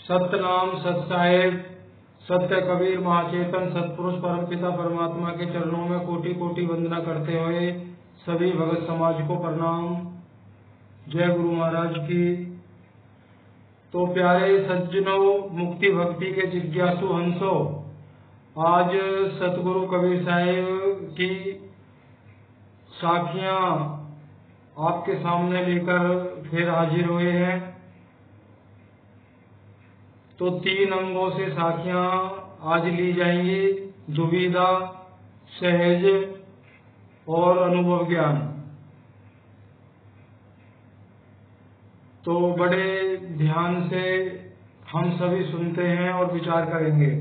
सतनाम सतसाहेब सत्य कबीर महाचेतन सतपुरुष परमपिता परमात्मा के चरणों में कोटि कोटि वंदना करते हुए सभी भगत समाज को प्रणाम। जय गुरु महाराज की। तो प्यारे सज्जनों, मुक्ति भक्ति के जिज्ञासु हंसो, आज सतगुरु कबीर साहेब की साखियां आपके सामने लेकर फिर हाजिर हुए हैं। तो 3 अंगों से साखियां आज ली जाएंगी: दुविधा, सहज और अनुभव ज्ञान। तो बड़े ध्यान से हम सभी सुनते हैं और विचार करेंगे।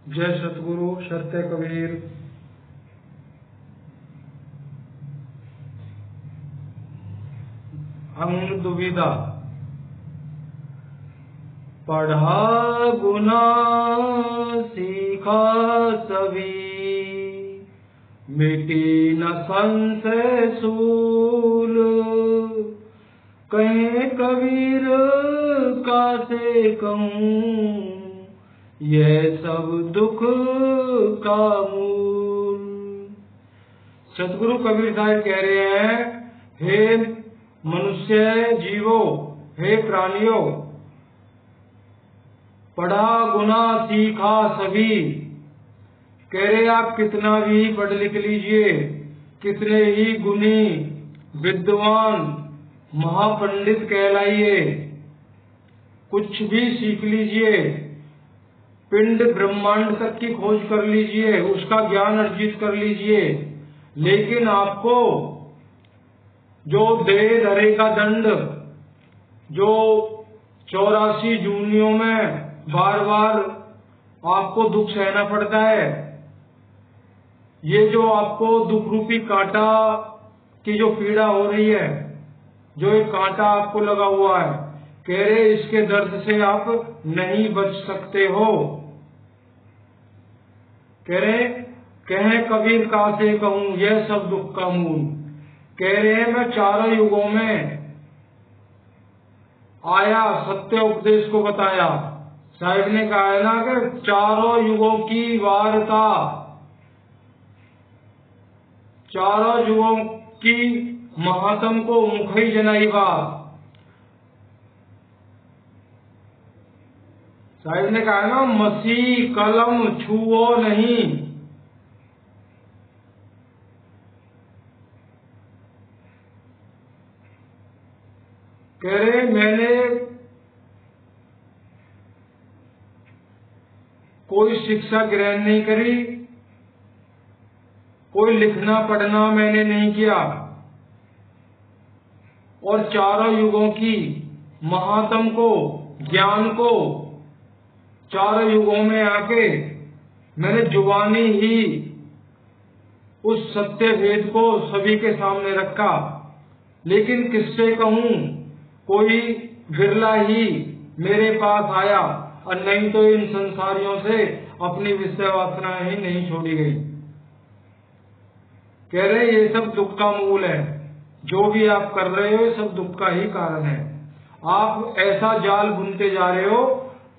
जय सतगुरु सत्य कबीर। अंग दुविधा। पढ़ा गुना सीखा सभी, मिटी न संशय सूल। कहे कबीर का से कहूँ, यह सब दुख का मूल। सतगुरु कबीर साहब कह रहे हैं, हे मनुष्य जीवो, हे प्राणियों, पढ़ा गुना सीखा सभी। कह रहे आप कितना भी पढ़ लिख लीजिए, कितने ही गुणी विद्वान महापंडित कहलाइए, कुछ भी सीख लीजिए, पिंड ब्रह्मांड तक की खोज कर लीजिए, उसका ज्ञान अर्जित कर लीजिए, लेकिन आपको जो देह धरे का दंड, जो 84 जूनियों में बार बार आपको दुख सहना पड़ता है, ये जो आपको दुख रूपी कांटा की जो पीड़ा हो रही है, जो एक कांटा आपको लगा हुआ है, कह रहे इसके दर्द से आप नहीं बच सकते हो। कह रहे कहें कबीर का से कहूँ, यह सब दुख का मूल। कह रहे हैं मैं 4 युगों में आया, सत्य उपदेश को बताया। साहिब ने कहा है ना कि 4 युगों की वार्ता, 4 युगों की महात्म को मुखई जनाई बात। साहिब ने कहा ना, मसी कलम छुओ नहीं। कह रहे मैंने कोई शिक्षा ग्रहण नहीं करी, कोई लिखना पढ़ना मैंने नहीं किया, और 4 युगों की महात्म को, ज्ञान को 4 युगों में आके मैंने जुबानी ही उस सत्य भेद को सभी के सामने रखा। लेकिन किससे कहूँ, कोई बिरला ही मेरे पास आया, और नहीं तो इन संसारियों से अपनी विषय वासनाएं ही नहीं छोड़ी गई। कह रहे ये सब दुख का मूल है, जो भी आप कर रहे हो ये सब दुख का ही कारण है। आप ऐसा जाल बुनते जा रहे हो,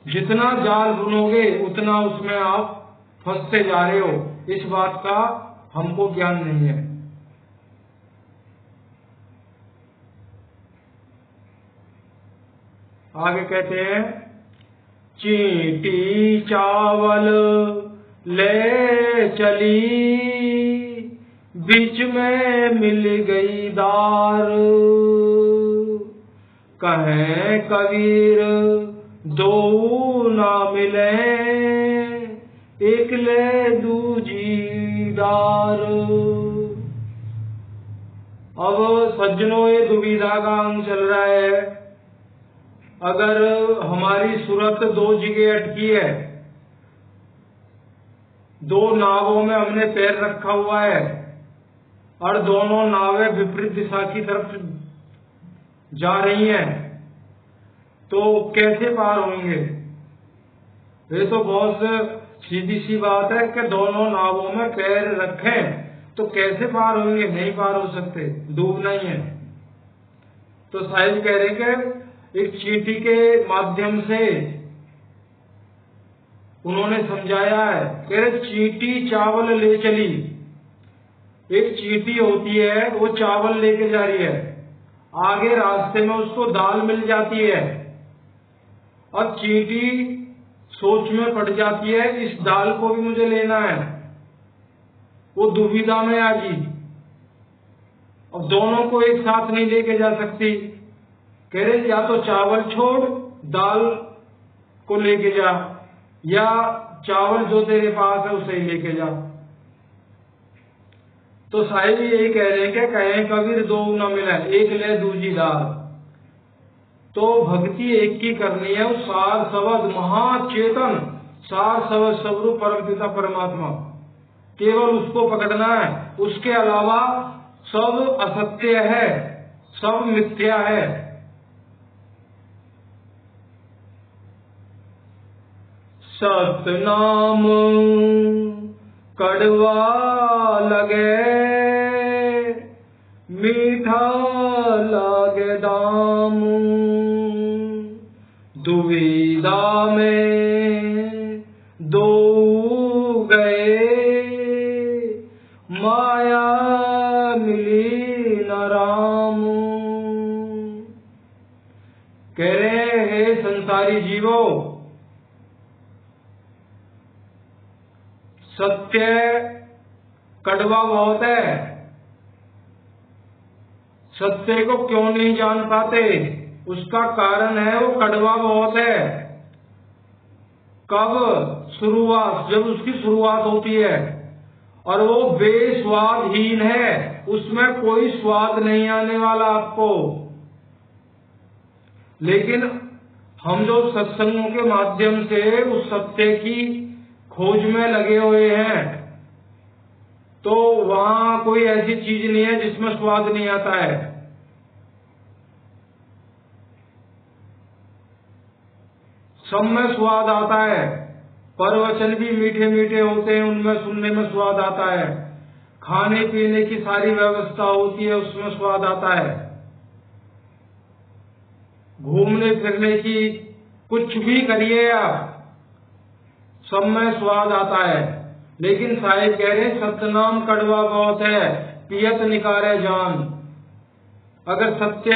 जितना जाल बुनोगे उतना उसमें आप फंसते जा रहे हो। इस बात का हमको ज्ञान नहीं है। आगे कहते हैं, चींटी चावल ले चली, बीच में मिल गई दार। कहे कबीर दो ना मिले, एक ले दूजी दार। अब सज्जनों, ये दुविधा का अंग चल रहा है। अगर हमारी सूरत 2 जगह अटकी है, 2 नावों में हमने पैर रखा हुआ है, और दोनों नावें विपरीत दिशा की तरफ जा रही हैं, तो कैसे पार होंगे? ये तो बहुत सीधी सी बात है कि दोनों नावों में पैर रखें तो कैसे पार होंगे? नहीं पार हो सकते, डूबना ही है। तो साहिब कह रहे कि एक चींटी के माध्यम से उन्होंने समझाया है। कह रहे चींटी चावल ले चली। एक चींटी होती है, वो चावल लेके जा रही है, आगे रास्ते में उसको दाल मिल जाती है और चींटी सोच में पड़ जाती है, इस दाल को भी मुझे लेना है। वो दुविधा में आ गई। अब दोनों को एक साथ नहीं लेके जा सकती। कह रहे या तो चावल छोड़, दाल को लेके जा, या चावल जो तेरे पास है उसे ही लेके जा। तो साहिब यही कह रहे हैं कि कहें कबीर दो न मिले, एक ले दूजी दाल। तो भक्ति एक की करनी है। उस सार शब्द महाचेतन सार शब्द स्वरूप परम पिता परमात्मा, केवल उसको पकड़ना है। उसके अलावा सब असत्य है, सब मिथ्या है। सतनाम कड़वा लगे, मीठा लागे दाम, दुविधा में दो गए, माया मिली न राम। कह रहे हैं संसारी जीवों, सत्य कड़वा बहुत है। सत्य को क्यों नहीं जान पाते? उसका कारण है वो कड़वा बहुत है। कब? शुरुआत, जब उसकी शुरुआत होती है, और वो बेस्वादहीन है, उसमें कोई स्वाद नहीं आने वाला आपको। लेकिन हम जो सत्संगों के माध्यम से उस सत्य की खोज में लगे हुए हैं, तो वहां कोई ऐसी चीज नहीं है जिसमें स्वाद नहीं आता है। सब में स्वाद आता है। प्रवचन भी मीठे मीठे होते हैं, उनमें सुनने में स्वाद आता है। खाने पीने की सारी व्यवस्था होती है, उसमें स्वाद आता है। घूमने फिरने की कुछ भी करिए आप, सब में स्वाद आता है। लेकिन साहिब कह रहे सतनाम कड़वा बहुत है, पियत निकारे जान। अगर सत्य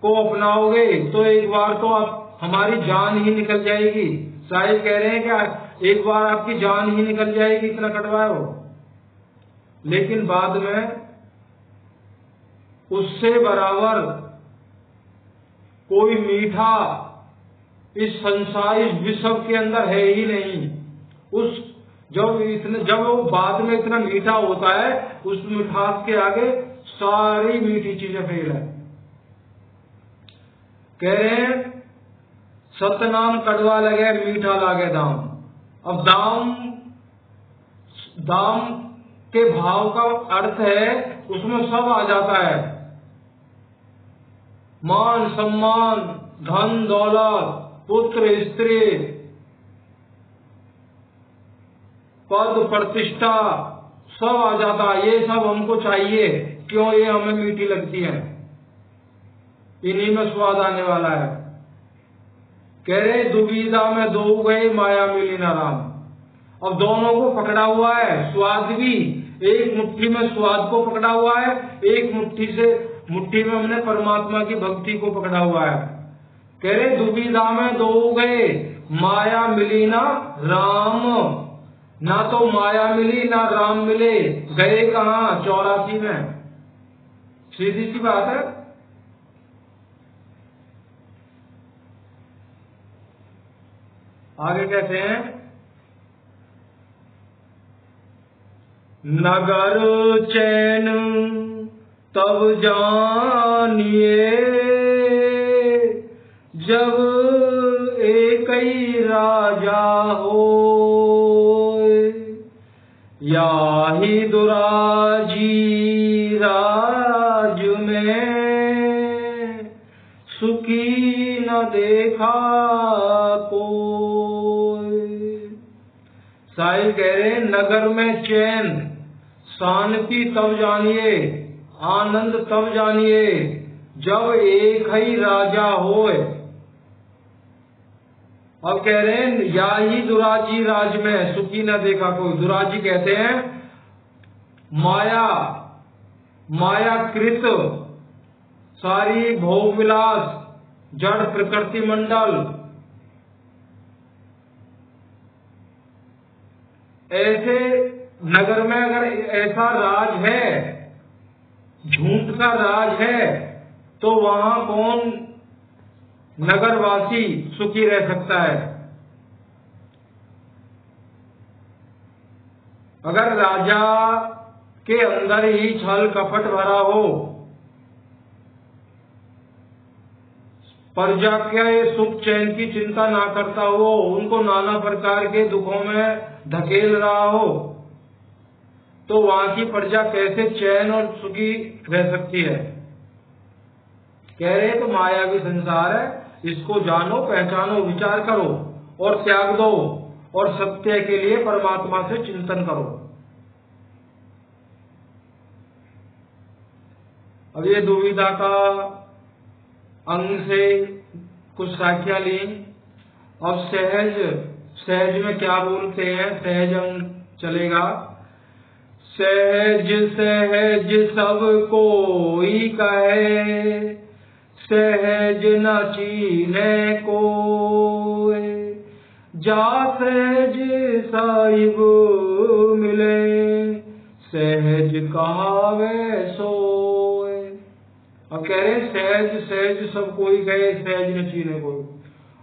को अपनाओगे तो एक बार तो आप हमारी जान ही निकल जाएगी। साहिब कह रहे हैं कि एक बार आपकी जान ही निकल जाएगी, इतना कड़वा है वो। लेकिन बाद में उससे बराबर कोई मीठा इस संसार, इस विश्व के अंदर है ही नहीं। उस जब वो बाद में इतना मीठा होता है, उस मिठास के आगे सारी मीठी चीजें फेल है। कह रहे हैं सतनाम कड़वा लगे, मीठा लागे दाम। अब दाम के भाव का अर्थ है उसमें सब आ जाता है। मान सम्मान, धन दौलत, पुत्र स्त्री, पद प्रतिष्ठा, सब आ जाता है। ये सब हमको चाहिए। क्यों? ये हमें मीठी लगती है, इन्हीं में स्वाद आने वाला है। कह रहे दुविधा में दो गए, माया मिली न राम। अब दोनों को पकड़ा हुआ है, स्वाद भी। एक मुट्ठी में स्वाद को पकड़ा हुआ है, एक मुट्ठी में हमने परमात्मा की भक्ति को पकड़ा हुआ है। कह रहे दुविधा में दो गए, माया मिली ना राम। ना तो माया मिली ना राम मिले, गए कहाँ? 84 में। सीधी सी बात है। आगे कहते हैं नगर चैन तब जानिए, जब एक ही राजा हो, या ही दुराजी राज में, सुखी न देखा कोई। साहिब कह रहे नगर में चैन, शांति तब जानिए, आनंद तब जानिए, जब एक ही राजा होए। अब कह रहे हैं या ही दुराजी राज में सुखी न देखा कोई। दुराजी कहते हैं माया, मायाकृत सारी भोग विलास, जड़ प्रकृति मंडल, ऐसे नगर में अगर ऐसा राज है, झूठ का राज है, तो वहां कौन नगरवासी सुखी रह सकता है। अगर राजा के अंदर ही छल कपट भरा हो, प्रजा के सुख चैन की चिंता ना करता हो, उनको नाना प्रकार के दुखों में धकेल रहा हो, तो वहां की प्रजा कैसे चैन और सुखी रह सकती है। कह रहे तो मायावी संसार है, इसको जानो, पहचानो, विचार करो और त्याग दो और सत्य के लिए परमात्मा से चिंतन करो। अब ये दुविधा का अंग से कुछ साखियां ली। अब सहज में क्या बोलते हैं, सहज अंग चलेगा। सहज सहज सब कोई कहे, सहज न चीने कोय, जा सहज साहिब मिले, सहज कहावे सोय। अब कह रहे सहज सहज सब कोई कहे, सहज न चीने कोई।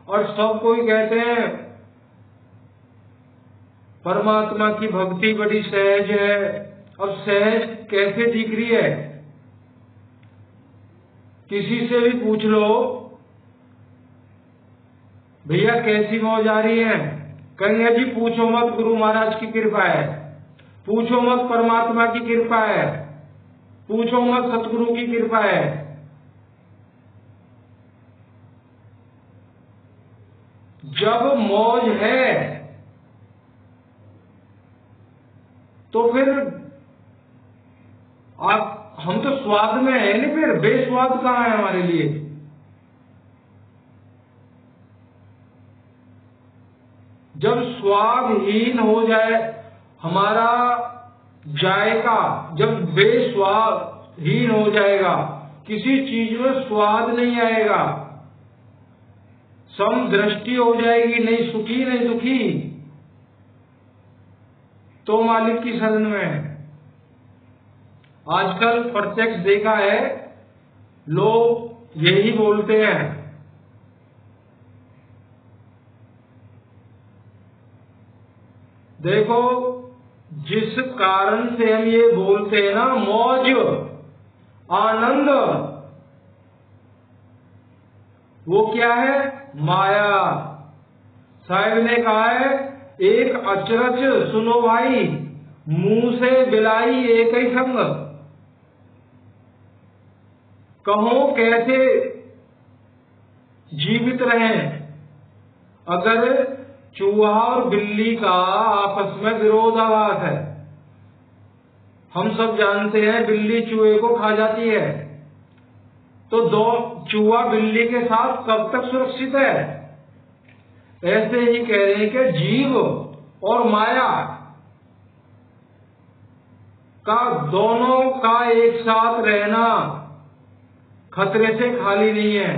और सब कोई कहते हैं परमात्मा की भक्ति बड़ी सहज है। अब सहज कैसे दिख रही है, किसी से भी पूछ लो भैया कैसी मौज आ रही है, कहेंगे जी पूछो मत, गुरु महाराज की कृपा है, पूछो मत, परमात्मा की कृपा है, पूछो मत, सतगुरु की कृपा है। जब मौज है तो फिर हम तो स्वाद में है नहीं, फिर बेस्वाद कहाँ है हमारे लिए। जब स्वादहीन हो जाए हमारा जायका, जब बेस्वादहीन हो जाएगा, किसी चीज में स्वाद नहीं आएगा, सम दृष्टि हो जाएगी, नहीं सुखी नहीं दुखी, तो मालिक की शरण में है। आजकल प्रत्यक्ष देखा है, लोग यही बोलते हैं। देखो जिस कारण से हम ये बोलते हैं ना, मौज आनंद, वो क्या है, माया। साहिब ने कहा है एक अचरज सुनो भाई, मुंह से बिलाई एक ही संग, कहो कैसे जीवित रहें। अगर चूहा और बिल्ली का आपस में विरोधाभास है, हम सब जानते हैं बिल्ली चूहे को खा जाती है, तो चूहा बिल्ली के साथ कब तक सुरक्षित है। ऐसे ही कह रहे हैं कि जीव और माया का दोनों का एक साथ रहना खतरे से खाली नहीं है।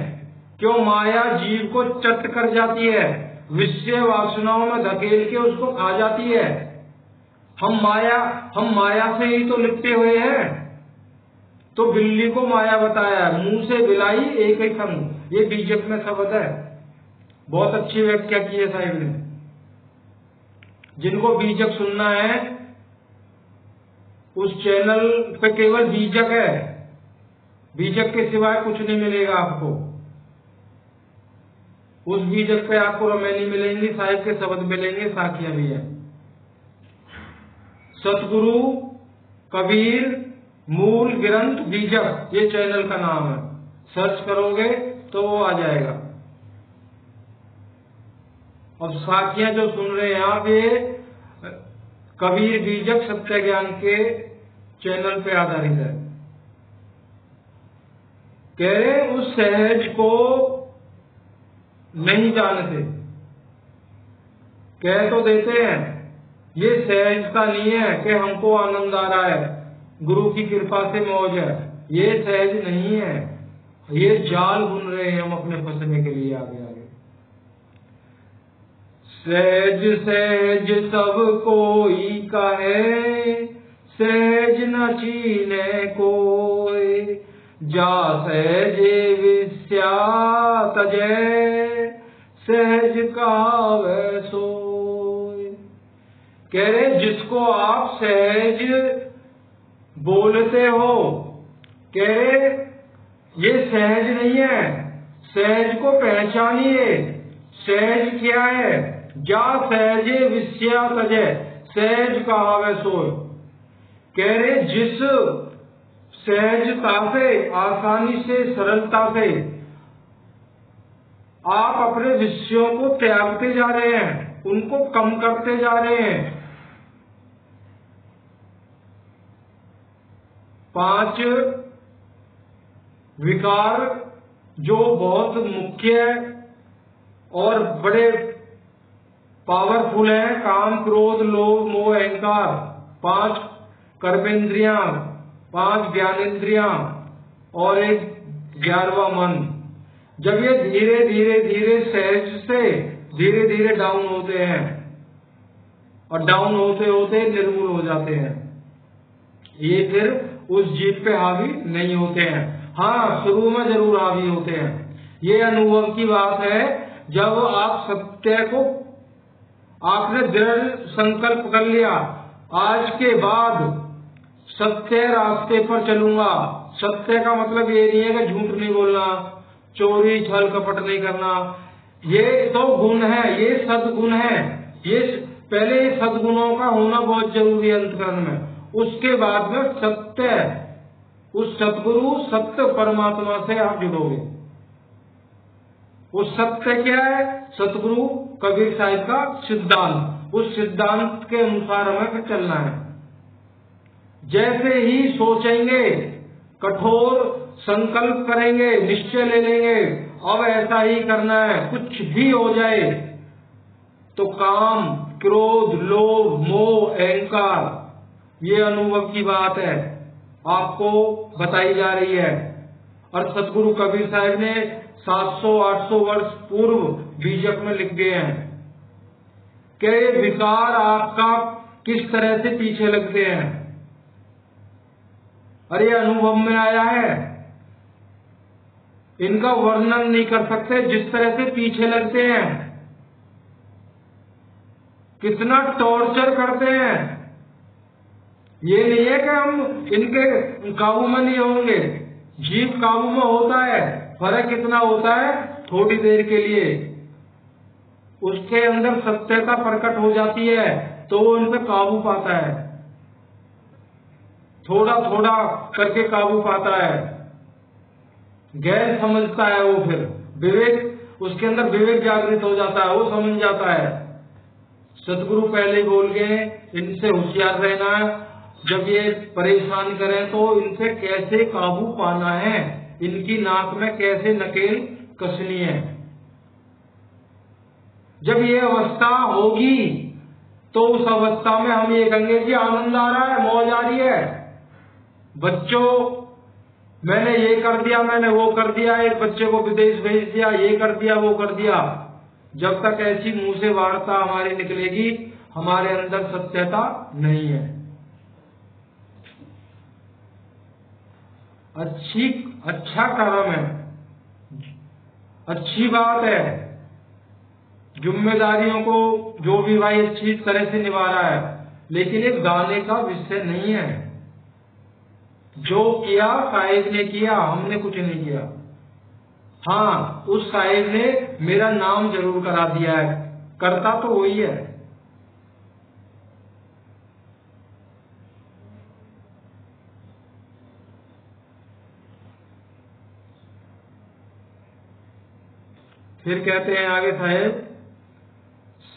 क्यों, माया जीव को चट कर जाती है, विषय वासनाओं में धकेल के उसको खा जाती है। हम माया से ही तो लिपटे हुए हैं। तो बिल्ली को माया बताया, मुंह से बिलाई एक ही संग, ये बीजक में शब्द है। बहुत अच्छी व्याख्या की है साहिब ने। जिनको बीजक सुनना है उस चैनल पे केवल बीजक है, बीजक के सिवाय कुछ नहीं मिलेगा आपको। उस बीजक पे आपको रमैनी मिलेंगी, साहिब के शब्द मिलेंगे, साखियां भी है। सतगुरु कबीर मूल ग्रंथ बीजक, ये चैनल का नाम है। सर्च करोगे तो वो आ जाएगा। अब साखियां जो सुन रहे हैं आप, ये कबीर बीजक सत्य ज्ञान के चैनल पे आधारित है। कह रहे उस सहज को नहीं जानते, कह तो देते हैं, ये सहजता नहीं है कि हमको आनंद आ रहा है, गुरु की कृपा से मौज है, ये सहज नहीं है, ये जाल बुन रहे हैं हम अपने फंसने के लिए आगे आगे। सहज सहज सब कोई कहे, सहज न छीने कोई, जा सहजे विस्या तजय, सहज कहावे सोय। कह रहे जिसको आप सहज बोलते हो, कह रहे ये सहज नहीं है, सहज को पहचानिए। सहज क्या है? जा सहजे विस्या तजय, सहज कहावे सोय। कह रहे जिस सहजता से, आसानी से, सरलता से आप अपने विषयों को त्यागते जा रहे हैं, उनको कम करते जा रहे हैं। 5 विकार जो बहुत मुख्य और बड़े पावरफुल है, काम क्रोध लोभ मोह अहंकार, 5 कर्मेंद्रियां, 5 ज्ञानेंद्रियां और एक 11वां मन। जब ये धीरे धीरे धीरे सहज से धीरे धीरे डाउन होते हैं और डाउन होते होते निर्मूल हो जाते हैं, ये फिर उस जीव पे हावी नहीं होते हैं। हाँ, शुरू में जरूर हावी होते हैं। ये अनुभव की बात है। जब आप सत्य को आपने दृढ़ संकल्प कर लिया, आज के बाद सत्य रास्ते पर चलूंगा। सत्य का मतलब ये नहीं है कि झूठ नहीं बोलना, चोरी छल कपट नहीं करना, ये तो गुण है, ये सद्गुण है। ये पहले ये सद्गुणों का होना बहुत जरूरी है अंतकरण में। उसके बाद में सत्य, उस सतगुरु सत्य परमात्मा से आप जुड़ोगे। उस सत्य क्या है? सतगुरु कबीर साहिब का सिद्धांत। उस सिद्धांत के अनुसार हमें चलना है। जैसे ही सोचेंगे, कठोर संकल्प करेंगे, निश्चय ले लेंगे, अब ऐसा ही करना है, कुछ भी हो जाए, तो काम क्रोध लोभ मोह अहंकार, ये अनुभव की बात है, आपको बताई जा रही है। और सतगुरु कबीर साहब ने 700-800 वर्ष पूर्व बीजक में लिख गए हैं कि विकार आपका किस तरह से पीछे लगते हैं। अरे अनुभव में आया है, इनका वर्णन नहीं कर सकते। जिस तरह से पीछे लगते हैं, कितना टॉर्चर करते हैं। ये नहीं है कि हम इनके काबू में नहीं होंगे, जीव काबू में होता है। फर्क कितना होता है? थोड़ी देर के लिए उसके अंदर सत्यता प्रकट हो जाती है तो वो इन पे काबू पाता है, थोड़ा थोड़ा करके काबू पाता है, गैर समझता है वो, फिर विवेक उसके अंदर विवेक जागृत हो जाता है, वो समझ जाता है। सतगुरु पहले बोल गए इनसे होशियार रहना है, जब ये परेशान करें तो इनसे कैसे काबू पाना है, इनकी नाक में कैसे नकेल कसनी है। जब ये अवस्था होगी तो उस अवस्था में हम ये कहेंगे कि आनंद आ रहा है, मौज आ रही है। बच्चों, मैंने ये कर दिया, मैंने वो कर दिया, एक बच्चे को विदेश भेज दिया, ये कर दिया वो कर दिया। जब तक ऐसी मुंह से वार्ता हमारी निकलेगी, हमारे अंदर सत्यता नहीं है। अच्छा कर्म है, अच्छी बात है, जिम्मेदारियों को जो भी भाई अच्छी तरह से निभा रहा है, लेकिन ये गाने का विषय नहीं है। जो किया साहिब ने किया, हमने कुछ नहीं किया। हाँ, उस साहिब ने मेरा नाम जरूर करा दिया है, करता तो वही है। फिर कहते हैं आगे साहेब,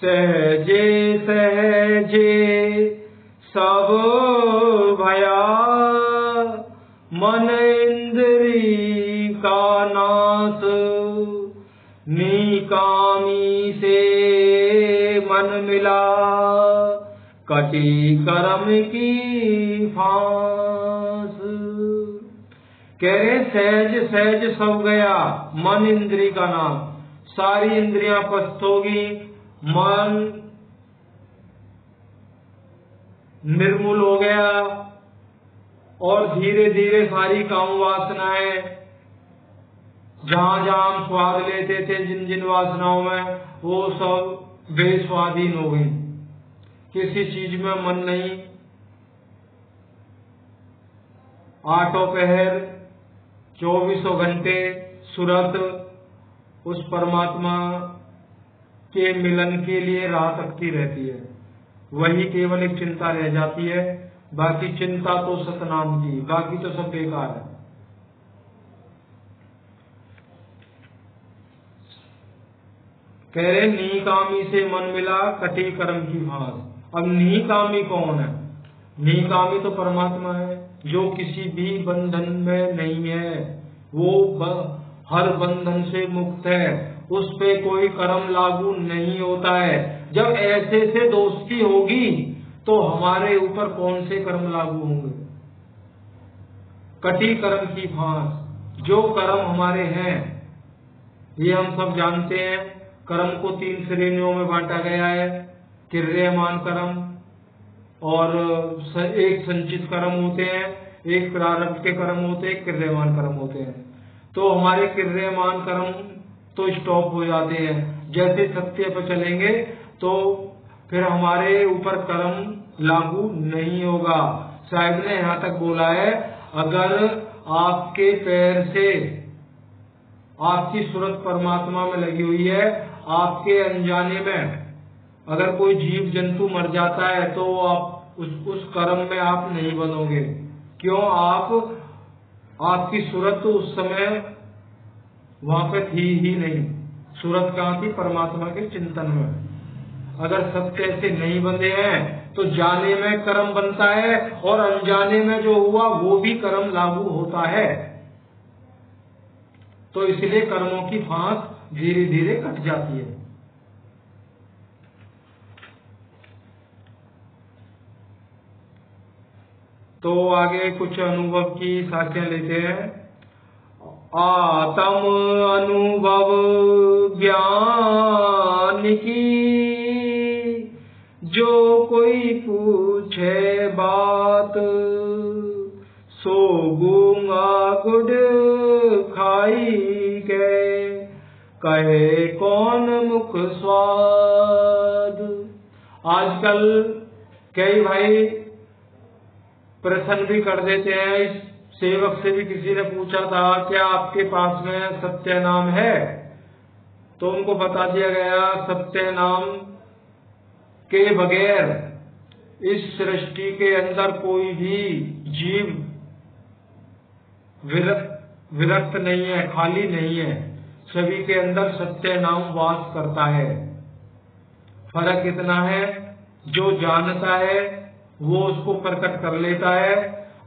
सहजे सहजे सब भया, मन इंद्री का नाश, निकामी से मन मिला कटी कर्म की फांस। कह रहे सहज सहज सब गया मन इंद्री का नाम, सारी इंद्रियां पस्त होगी, मन निर्मूल हो गया और धीरे धीरे सारी काम वासनाएं जहां जहां हम स्वाद लेते थे जिन जिन वासनाओं में, वो सब बेस्वाधीन हो गई। किसी चीज में मन नहीं। आठों पहर 24 घंटे सुरत उस परमात्मा के मिलन के लिए राह तकती रहती है। वही केवल एक चिंता रह जाती है, बाकी चिंता तो सतनाम की, बाकी तो सब बेकार है। कह रहे निकामी से मन मिला कटी कर्म की फांस। अब निकामी कौन है? निकामी तो परमात्मा है जो किसी भी बंधन में नहीं है, वो हर बंधन से मुक्त है, उस पे कोई कर्म लागू नहीं होता है। जब ऐसे से दोस्ती होगी तो हमारे ऊपर कौन से कर्म लागू होंगे? कटी कर्म की फांस। जो कर्म हमारे हैं ये हम सब जानते हैं। कर्म को 3 श्रेणियों में बांटा गया है, क्रियमान कर्म, और एक संचित कर्म होते हैं, एक प्रारब्ध के कर्म होते हैं, क्रियमान कर्म होते हैं। तो हमारे क्रियमान कर्म तो स्टॉप हो जाते हैं। जैसे सत्य पर चलेंगे तो फिर हमारे ऊपर कर्म लागू नहीं होगा। साहिब ने यहाँ तक बोला है, अगर आपके पैर से आपकी सूरत परमात्मा में लगी हुई है, आपके अनजाने में अगर कोई जीव जंतु मर जाता है तो आप उस कर्म में आप नहीं बनोगे। क्यों? आपकी सूरत तो उस समय वहां पे थी ही नहीं। सूरत कहाँ थी? परमात्मा के चिंतन में। अगर सत्य से नहीं बंधे हैं तो जाने में कर्म बनता है और अनजाने में जो हुआ वो भी कर्म लागू होता है। तो इसलिए कर्मों की फांस धीरे धीरे कट जाती है। तो आगे कुछ अनुभव की साक्ष्य लेते हैं। आत्म अनुभव ज्ञान की जो कोई पूछे बात, सो गूंगा गुड़ खाई गए कहे कौन मुख स्वाद। आजकल कई भाई प्रश्न भी कर देते हैं। इस सेवक से भी किसी ने पूछा था क्या आपके पास में सत्य नाम है, तो उनको बता दिया गया सत्य नाम के बगैर इस सृष्टि के अंदर कोई भी जीव विरक्त नहीं है, खाली नहीं है। सभी के अंदर सत्य नाम वास करता है। फर्क इतना है, जो जानता है वो उसको प्रकट कर लेता है,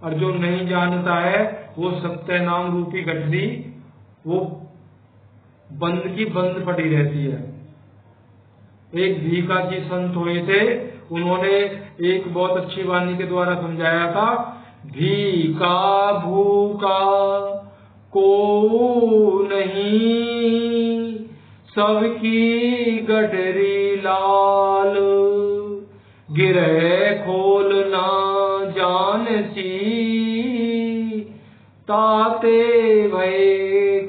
और जो नहीं जानता है वो सत्य नाम रूपी गठरी वो बंद की बंद पड़ी रहती है। एक भीखा जी संत हुए थे, उन्होंने एक बहुत अच्छी वाणी के द्वारा समझाया था, भीखा भूखा को नहीं सबकी गठरी लाल, गिरे खोल ना जानसी ताते भय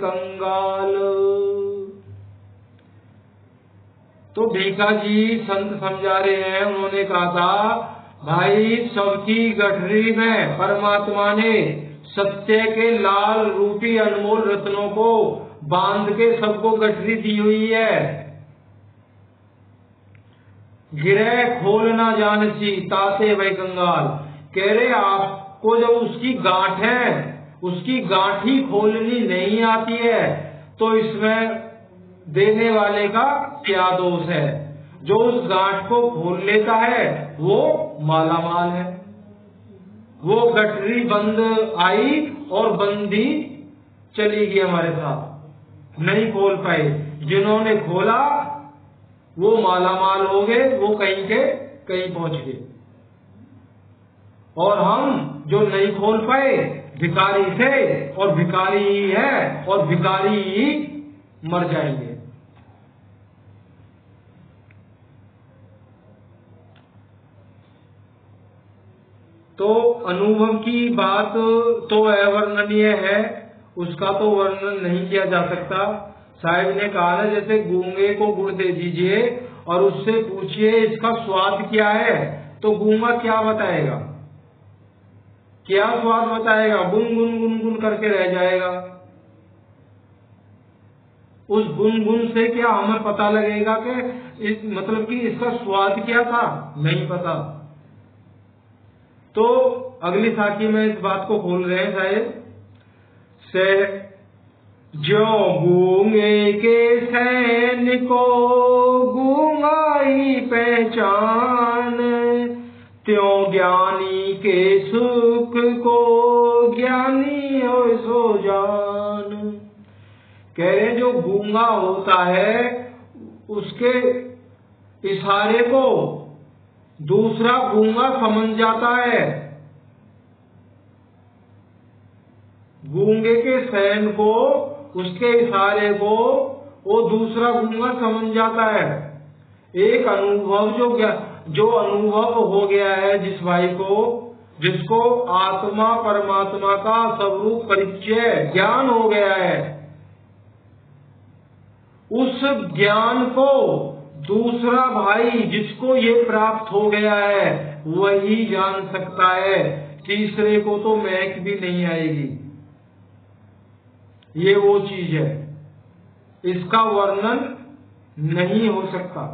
कंगाल। तो भीखा जी संत समझा रहे हैं, उन्होंने कहा था भाई सबकी गठरी में परमात्मा ने सत्य के लाल रूपी अनमोल रत्नों को बांध के सबको गठरी दी हुई है। गिरे खोल ना जानसी ताते वै कंगाल। कह रहे आपको जब उसकी गांठ है, उसकी गांठी खोलनी नहीं आती है तो इसमें देने वाले का क्या दोष है? जो उस गांठ को खोल लेता है वो मालामाल है। वो गठरी बंद आई और बंदी चली गई हमारे साथ, नहीं खोल पाए। जिन्होंने खोला वो मालामाल हो गए, वो कहीं के कहीं पहुंच गए, और हम जो नहीं खोल पाए भिखारी थे और भिखारी ही है और भिखारी ही मर जाएंगे। तो अनुभव की बात तो अवर्णनीय है, उसका तो वर्णन नहीं किया जा सकता। साहिब ने कहा ना, जैसे गूंगे को गुड़ दे दीजिए और उससे पूछिए इसका स्वाद क्या है, तो गूंगा क्या बताएगा, क्या स्वाद बताएगा? गुन गुन गुन गुन करके रह जाएगा। उस गुन गुन से क्या हमें पता लगेगा कि मतलब कि इसका स्वाद क्या था? नहीं पता। तो अगली साखी में इस बात को खोल रहे हैं साहेब से, जो गूंगे के सैन को गूंगा ही पहचान, त्यों ज्ञानी के सुख को ज्ञानी हो सो जान। कह रहे जो गूंगा होता है उसके इशारे को दूसरा गूंगा समझ जाता है। गूंगे के सैन को, उसके इशारे को वो दूसरा गूंगा समझ जाता है। एक अनुभव जो अनुभव हो गया है जिस भाई को, जिसको आत्मा परमात्मा का स्वरूप परिचय ज्ञान हो गया है, उस ज्ञान को दूसरा भाई जिसको ये प्राप्त हो गया है वही जान सकता है, तीसरे को तो महक भी नहीं आएगी। ये वो चीज है, इसका वर्णन नहीं हो सकता।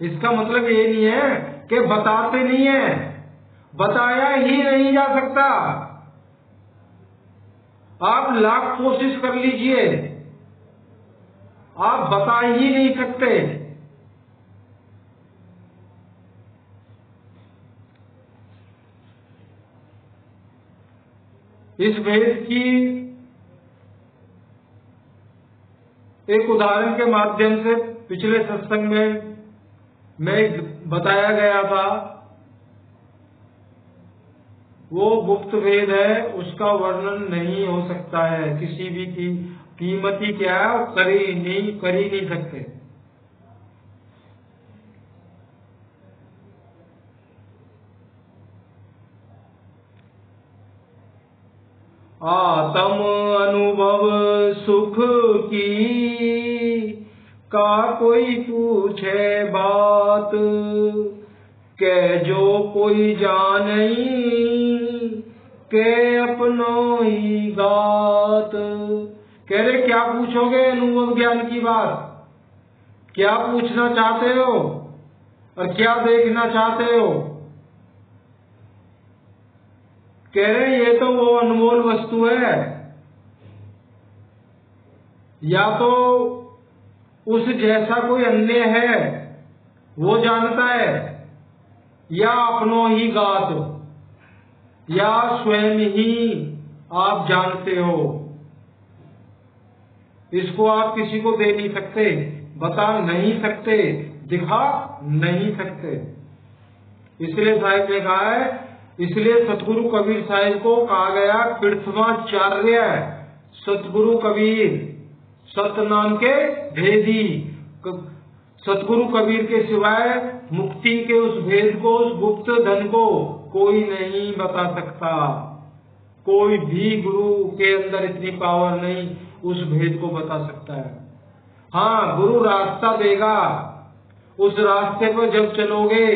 इसका मतलब ये नहीं है कि बताते नहीं है, बताया ही नहीं जा सकता। आप लाख कोशिश कर लीजिए, आप बता ही नहीं सकते। इस भेद की एक उदाहरण के माध्यम से पिछले सत्संग में बताया गया था। वो गुप्त भेद है, उसका वर्णन नहीं हो सकता है, किसी भी की कीमत ही क्या है कर ही नहीं सकते। आत्म अनुभव सुख की का कोई पूछे बात, के जो कोई जानई के अपनो ही गात। कह रहे क्या पूछोगे अनुभव ज्ञान की बात, क्या पूछना चाहते हो और क्या देखना चाहते हो? कह रहे ये तो वो अनमोल वस्तु है, या तो उस जैसा कोई अन्य है वो जानता है, या अपनो ही गात, या स्वयं ही आप जानते हो। इसको आप किसी को दे नहीं सकते, बता नहीं सकते, दिखा नहीं सकते। इसलिए साहिब ने कहा है, इसलिए सतगुरु कबीर साहिब को कहा गया कृष्णाचार्य। सतगुरु कबीर सतनाम के भेदी, सतगुरु कबीर के सिवाय मुक्ति के उस भेद को, उस गुप्त धन को कोई नहीं बता सकता। कोई भी गुरु के अंदर इतनी पावर नहीं उस भेद को बता सकता है। हाँ, गुरु रास्ता देगा, उस रास्ते पर जब चलोगे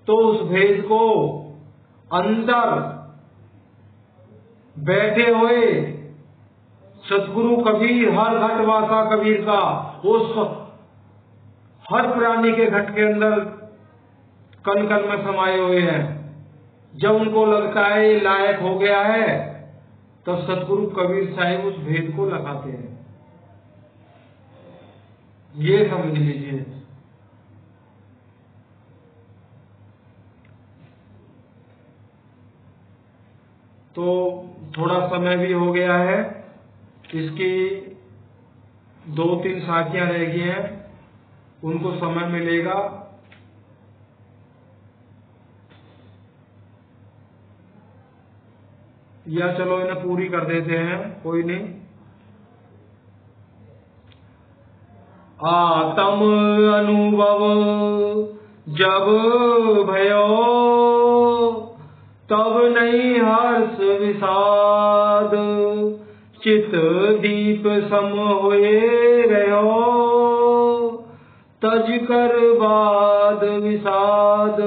तो उस भेद को अंदर बैठे हुए सतगुरु कबीर, हर घट वासा कबीर का, उस हर प्राणी के घट के अंदर कण कण में समाये हुए हैं। जब उनको लगता है ये लायक हो गया है तब सतगुरु कबीर साहिब उस भेद को लगाते हैं। ये समझ लीजिए। तो थोड़ा समय भी हो गया है, इसकी 2-3 साखियां रह गई हैं, उनको समय मिलेगा। या चलो इन्हें पूरी कर देते हैं, कोई नहीं। आत्म अनुभव जब भयो तब नहीं हर्ष विषाद, चित दीप सम होए रहो तज कर बाद विषाद।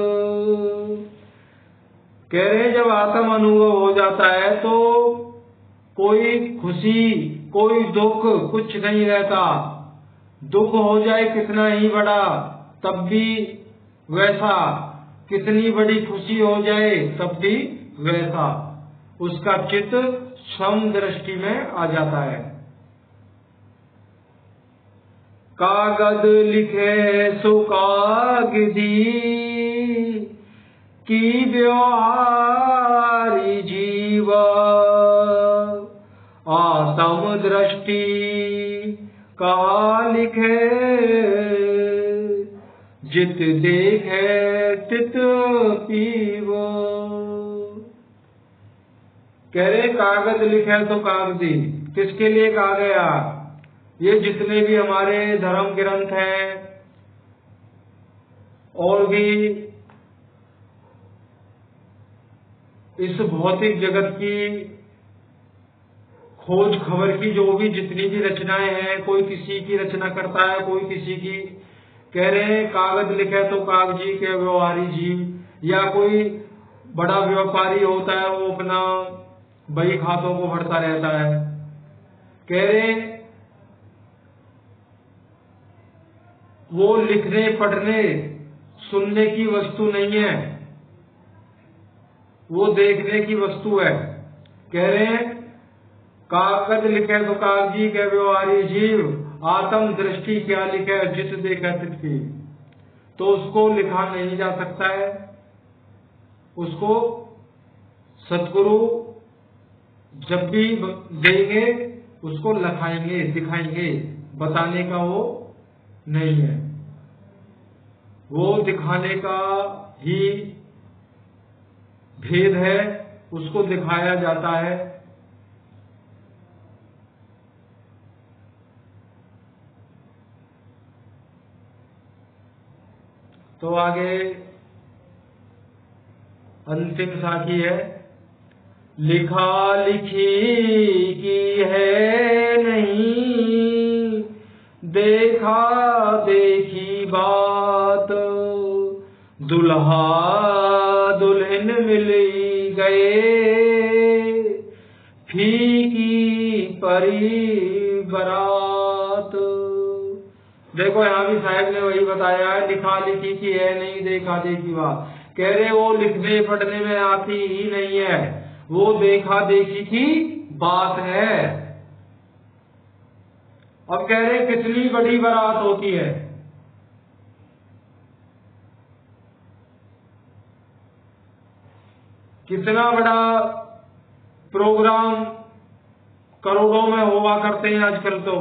कह रहे जब आत्म अनुभव हो जाता है तो कोई खुशी कोई दुख कुछ नहीं रहता। दुख हो जाए कितना ही बड़ा तब भी वैसा, कितनी बड़ी खुशी हो जाए तब भी वैसा, उसका चित्त सम दृष्टि में आ जाता है। कागद लिखे सो कागदी की व्यवहारी जीव, आत्म दृष्टि कहा लिखे जित देखे तित पीव। कह रहे कागज लिखे तो कागजी, किसके लिए कहा गया? ये जितने भी हमारे धर्म ग्रंथ हैं और भी इस भौतिक जगत की खोज खबर की जो भी जितनी भी रचनाएं हैं, कोई किसी की रचना करता है कोई किसी की। कह रहे हैं कागज लिखे तो कागजी के व्यवहारी जीव, या कोई बड़ा व्यापारी होता है वो अपना बही खातों को भरता रहता है। कह रहे वो लिखने पढ़ने सुनने की वस्तु नहीं है, वो देखने की वस्तु है। कह रहे हैं कागज लिखे तो कागजी के व्यवहारी जीव, आत्म दृष्टि क्या लिखे जित देखा तित की। तो उसको लिखा नहीं जा सकता है, उसको सतगुरु जब भी देंगे उसको लिखाएंगे दिखाएंगे, बताने का वो नहीं है, वो दिखाने का ही भेद है, उसको दिखाया जाता है। तो आगे अंतिम साखी है, लिखा लिखी की है नहीं देखा देखी बात, दुल्हा दुल्हन मिल गए फीकी परी बरात। देखो यहाँ भी साहब ने वही बताया है, लिखा लिखी की है नहीं देखा देखी बात। कह रहे वो लिखने पढ़ने में आती ही नहीं है, वो देखा देखी की बात है। अब कह रहे कितनी बड़ी बारात होती है, कितना बड़ा प्रोग्राम करोड़ों में हुआ करते हैं आजकल, तो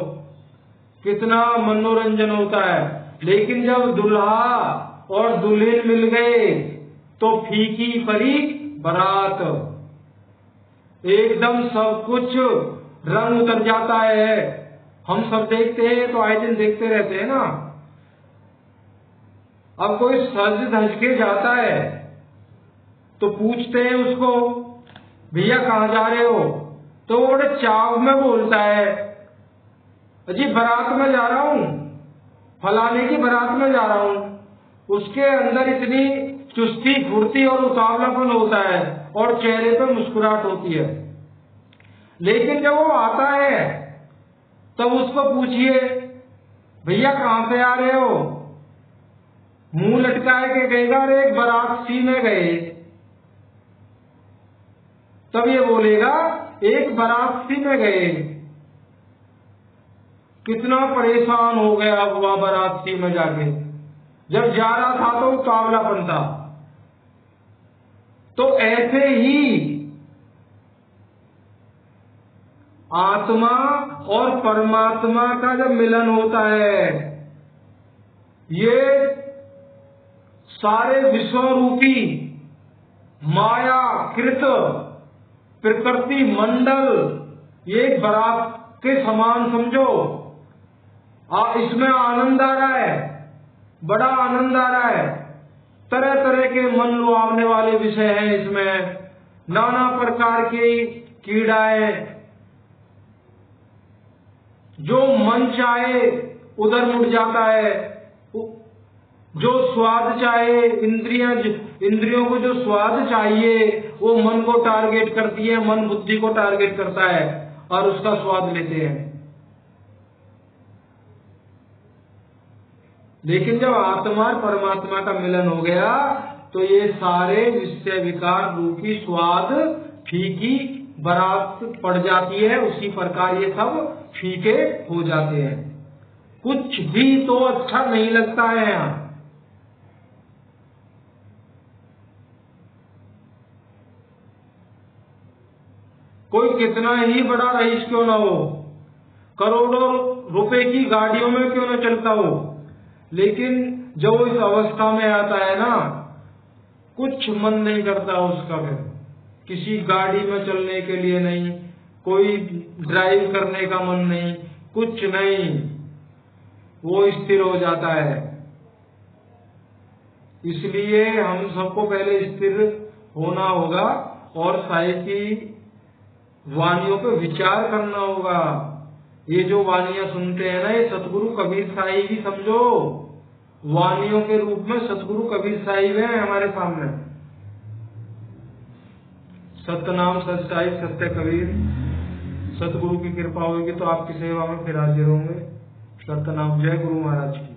कितना मनोरंजन होता है। लेकिन जब दुल्हा और दुल्हन मिल गए तो फीकी परी बारात, एकदम सब कुछ रंग उतर जाता है। हम सब देखते हैं तो आए दिन देखते रहते हैं ना। अब कोई सज धज के जाता है तो पूछते हैं उसको, भैया कहाँ जा रहे हो? तो वो बड़े चाव में बोलता है, अजी बारात में जा रहा हूँ, फलाने की बारात में जा रहा हूँ। उसके अंदर इतनी चुस्ती फुर्ती और उतावलापन होता है और चेहरे पर मुस्कुराहट होती है। लेकिन जब वो आता है तब उसको पूछिए, भैया कहाँ से आ रहे हो? मुंह लटकाए के कहेगा अरे एक बारात सी में गए। तब ये बोलेगा एक बारात सी में गए। कितना परेशान हो गया हुआ बारात सी में जाके, जब जा रहा था तो उतावलापन था। तो ऐसे ही आत्मा और परमात्मा का जब मिलन होता है, ये सारे विश्व रूपी माया कृत प्रकृति मंडल ये बराबर के समान समझो। इसमें आनंद आ रहा है, बड़ा आनंद आ रहा है। तरह तरह के मन लुभावने वाले विषय हैं इसमें, नाना प्रकार की कीड़ाएं, जो मन चाहे उधर मुड़ जाता है, जो स्वाद चाहे इंद्रियों को जो स्वाद चाहिए वो मन को टारगेट करती है, मन बुद्धि को टारगेट करता है और उसका स्वाद लेते हैं। लेकिन जब आत्मा और परमात्मा का मिलन हो गया तो ये सारे विषय विकार रूपी स्वाद फीकी बरात पड़ जाती है, उसी प्रकार ये सब फीके हो जाते हैं। कुछ भी तो अच्छा नहीं लगता है यहाँ। कोई कितना ही बड़ा रईस क्यों ना हो, करोड़ों रुपए की गाड़ियों में क्यों ना चलता हो, लेकिन जब वो इस अवस्था में आता है ना, कुछ मन नहीं करता उसका, फिर किसी गाड़ी में चलने के लिए नहीं, कोई ड्राइव करने का मन नहीं, कुछ नहीं, वो स्थिर हो जाता है। इसलिए हम सबको पहले स्थिर होना होगा और साईं की वाणियों पे विचार करना होगा। ये जो वाणियां सुनते हैं ना, ये सतगुरु कबीर साईं भी समझो, वाणियों के रूप में सतगुरु कबीर साईं है हमारे सामने। सतनाम सच्चाई सत्य कबीर, सतगुरु की कृपा होगी तो आपकी सेवा में फिर हाजिर होंगे। सतनाम। जय गुरु महाराज की।